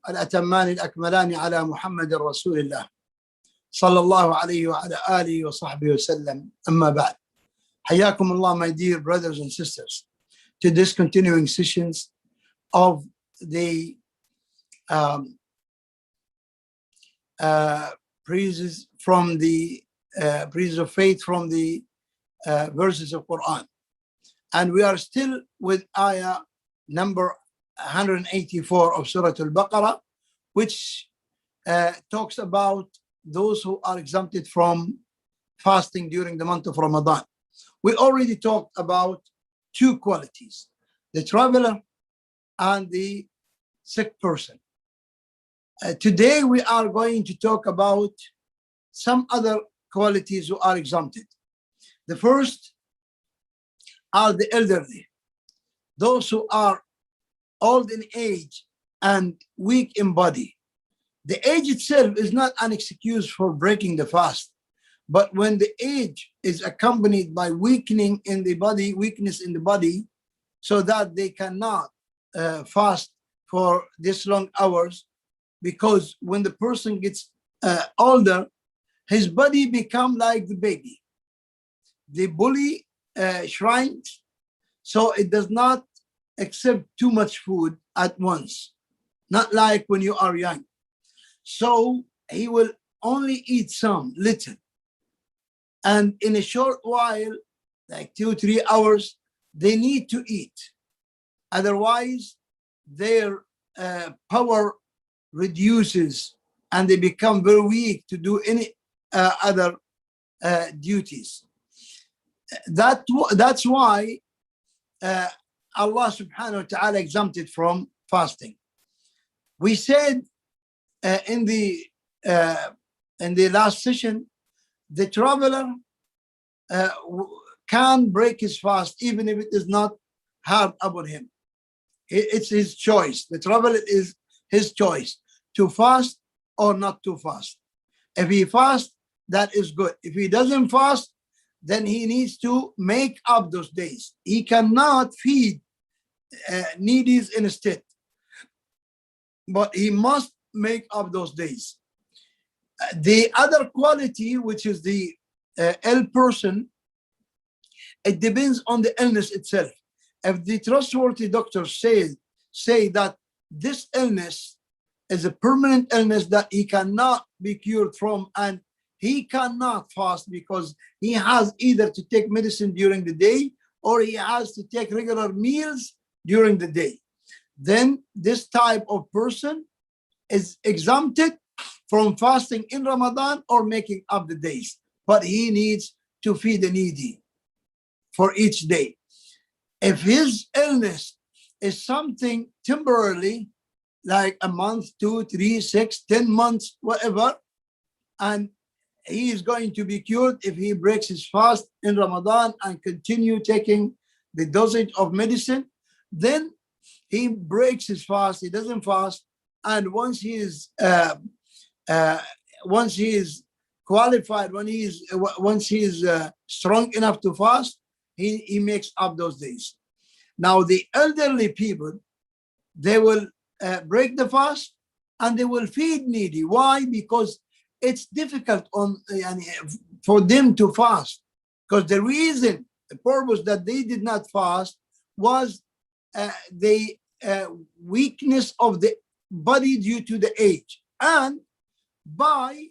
الأتمان الأكملان على محمد رسول الله صلى الله عليه وعلى آله وصحبه وسلم. أما بعد, حياكم Allah, my dear brothers and sisters, to this continuing sessions of the praises from the praises of faith from the verses of Quran. And we are still with ayah number 184 of Surah Al-Baqarah, which talks about those who are exempted from fasting during the month of Ramadan. We already talked about two qualities, the traveler and the sick person. Today we are going to talk about some other qualities who are exempted. The first are the elderly, those who are old in age and weak in body. The age itself is not an excuse for breaking the fast, but when the age is accompanied by weakening in the body, weakness in the body, so that they cannot fast for this long hours, because when the person gets older, his body become like the baby. The body shrinks, so it does not accept too much food at once, not like when you are young. So he will only eat some little, and in a short while, like 2-3 hours, they need to eat. Otherwise, their power reduces and they become very weak to do any other duties. That's why Allah subhanahu wa ta'ala exempted from fasting. We said in the last session, the traveler can break his fast even if it is not hard upon him. It's his choice. The traveler is his choice to fast or not to fast. If he fasts, that is good. If he doesn't fast, then he needs to make up those days. He cannot feed needies instead, but he must make up those days. The other quality, which is the ill person, it depends on the illness itself. If the trustworthy doctors say that this illness is a permanent illness that he cannot be cured from, and he cannot fast because he has either to take medicine during the day or he has to take regular meals during the day, then this type of person is exempted from fasting in Ramadan or making up the days, but he needs to feed the needy for each day. If his illness is something temporarily, like a month, 2, 3, 6, 10 months, whatever, and he is going to be cured if he breaks his fast in Ramadan and continue taking the dosage of medicine, then he breaks his fast, he doesn't fast, and once he is qualified, once he is strong enough to fast, he makes up those days. Now the elderly people, they will break the fast and they will feed needy. Why? Because it's difficult for them to fast, because the purpose that they did not fast was the weakness of the body due to the age, and by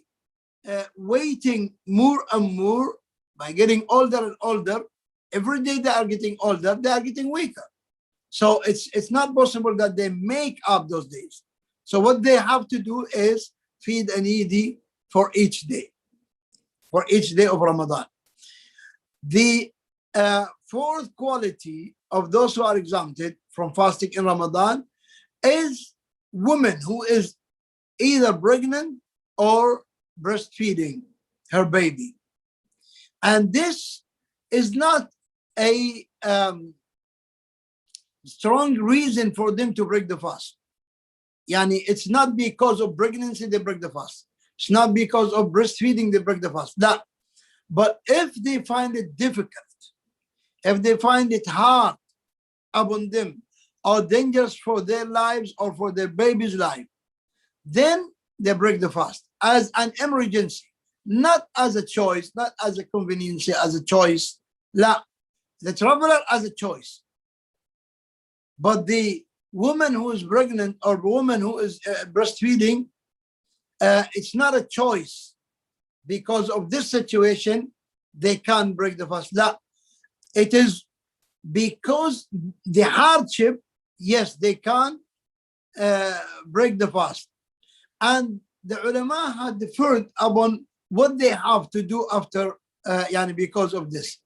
waiting more and more, by getting older and older, every day they are getting older, they are getting weaker. So it's not possible that they make up those days. So what they have to do is feed a needy for each day of Ramadan. The fourth quality of those who are exempted from fasting in Ramadan is woman who is either pregnant or breastfeeding her baby. And this is not a strong reason for them to break the fast. It's not because of pregnancy they break the fast. It's not because of breastfeeding they break the fast. No. But if they find it difficult, if they find it hard upon them, or dangerous for their lives or for their baby's life, then they break the fast as an emergency, not as a choice, not as a convenience, as a choice. La, the traveler as a choice. But the woman who is pregnant or woman who is breastfeeding, it's not a choice. Because of this situation, they can't break the fast. La, it is because the hardship, yes, they can break the fast. And the ulama had differed upon what they have to do after, because of this.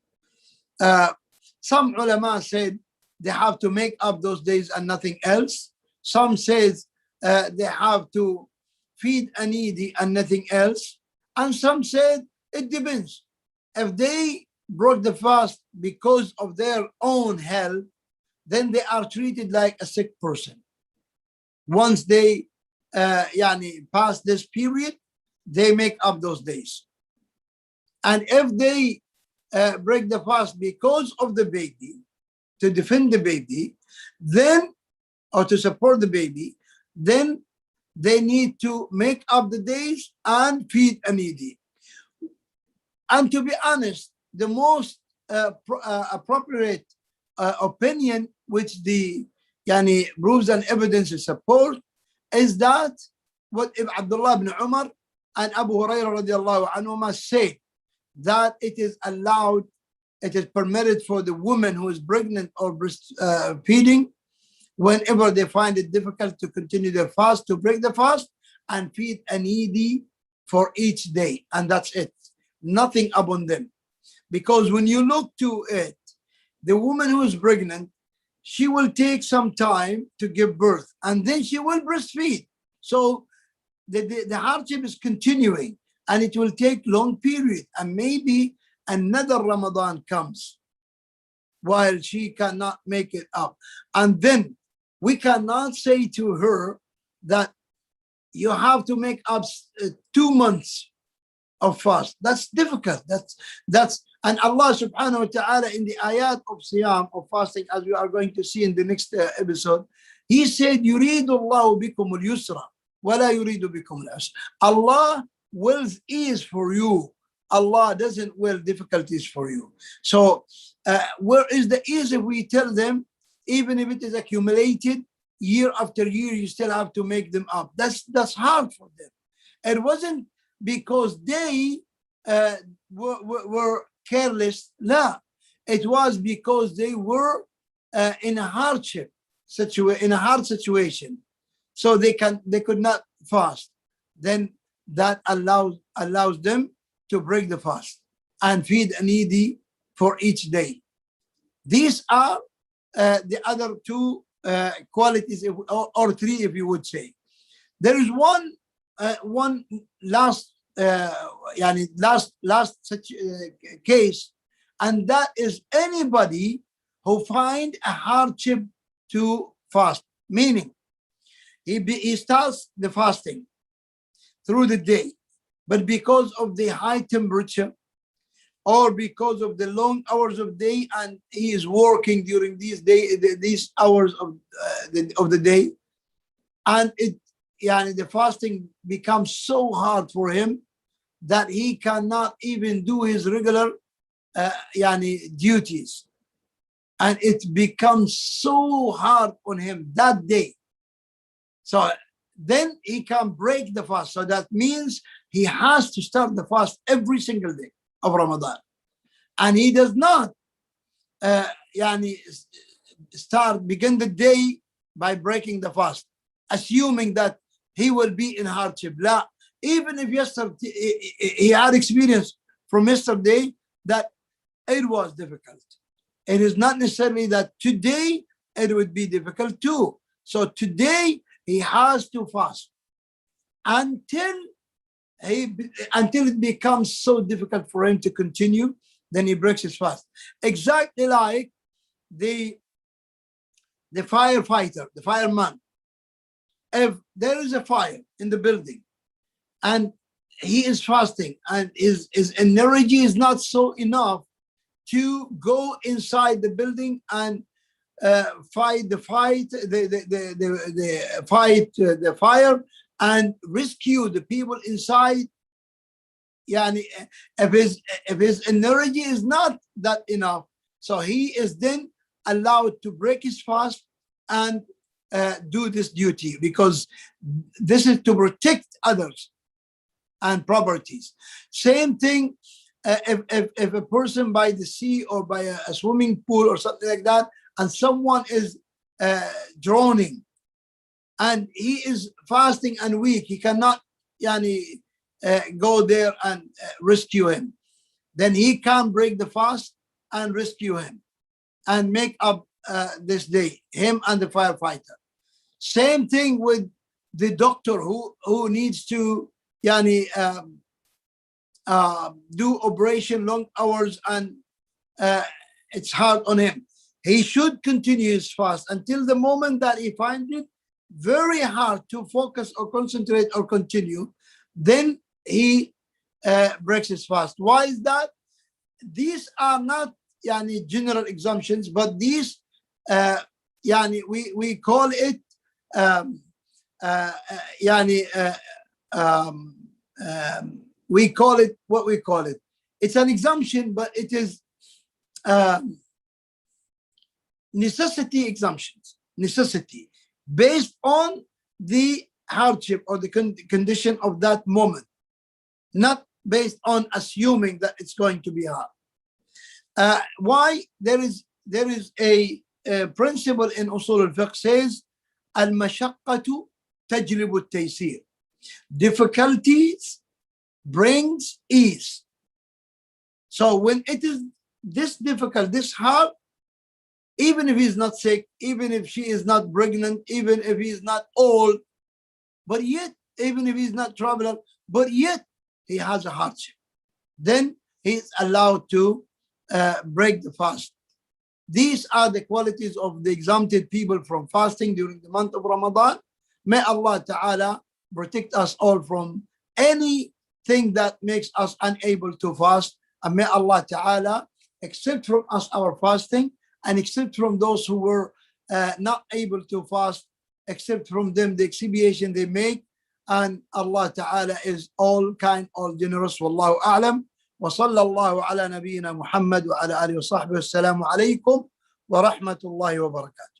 Some ulama said they have to make up those days and nothing else. Some says they have to feed a needy and nothing else. And some said it depends. If they broke the fast because of their own health, then they are treated like a sick person. Once they pass this period, they make up those days. And if they break the fast because of the baby, to defend the baby, then, or to support the baby, then they need to make up the days and feed a needy. And to be honest, the most appropriate opinion, which the proofs and evidences support, is that what Abdullah ibn Umar and Abu Hurairah radiallahu anhuma say, that it is allowed, it is permitted for the woman who is pregnant or breastfeeding, whenever they find it difficult to continue their fast, to break the fast and feed a needy for each day. And that's it. Nothing upon them. Because when you look to it, the woman who is pregnant, she will take some time to give birth and then she will breastfeed. So the hardship is continuing and it will take long period, and maybe another Ramadan comes while she cannot make it up. And then we cannot say to her that you have to make up 2 months of fast. That's difficult. And Allah subhanahu wa ta'ala in the ayat of siyam, of fasting, as we are going to see in the next episode, He said, يُرِيدُ اللَّهُ بِكُمُ الْيُسْرَ وَلَا يُرِيدُ بِكُمُ الْعُسْرَ. Allah wills ease for you. Allah doesn't will difficulties for you. So where is the ease if we tell them, even if it is accumulated year after year, you still have to make them up? That's hard for them. It wasn't because they were careless. No, it was because they were in a hard situation, so they could not fast. Then that allows them to break the fast and feed a needy for each day. These are the other two qualities, or three, if you would say. There is one last such case, and that is anybody who find a hardship to fast, meaning he starts the fasting through the day, but because of the high temperature or because of the long hours of day, and he is working during these hours of the day, and the fasting becomes so hard for him that he cannot even do his regular duties, and it becomes so hard on him that day. So then he can break the fast. So that means he has to start the fast every single day of Ramadan, and he does not begin the day by breaking the fast, assuming that he will be in hardship. La, even if yesterday he had experience from yesterday that it was difficult, it is not necessarily that today it would be difficult too. So today he has to fast until it becomes so difficult for him to continue. Then he breaks his fast. Exactly like the firefighter, the fireman. If there is a fire in the building and he is fasting and his energy is not so enough to go inside the building and fight the fire and rescue the people inside. Yani, if his energy is not that enough, so he is then allowed to break his fast and do this duty, because this is to protect others and properties. Same thing, if a person by the sea or by a swimming pool or something like that, and someone is drowning and he is fasting and weak, he cannot go there and rescue him, then he can break the fast and rescue him and make up this day, him and the firefighter. Same thing with the doctor who needs to do operation long hours, and it's hard on him. He should continue his fast until the moment that he finds it very hard to focus or concentrate or continue. Then he breaks his fast. Why is that? These are not general exemptions, but these we call it we call it what we call it. It's an exemption, but it is necessity exemptions. Necessity based on the hardship or the condition of that moment, not based on assuming that it's going to be hard. Why? There is a principle in usul al-fiqh says al-mashaqqatu tajlibu al-taysir. Difficulties brings ease. So when it is this difficult, this hard, even if he's not sick, even if she is not pregnant, even if he's not old, but yet, even if he's not traveler, but yet he has a hardship, then he's allowed to break the fast. These are the qualities of the exempted people from fasting during the month of Ramadan. May Allah Ta'ala protect us all from anything that makes us unable to fast. And may Allah Ta'ala accept from us our fasting, and accept from those who were not able to fast, accept from them the expiation they make. And Allah Ta'ala is all kind, all generous. Wallahu a'lam. وصلى الله على نبينا محمد وعلى آله وصحبه. السلام عليكم ورحمة الله وبركاته.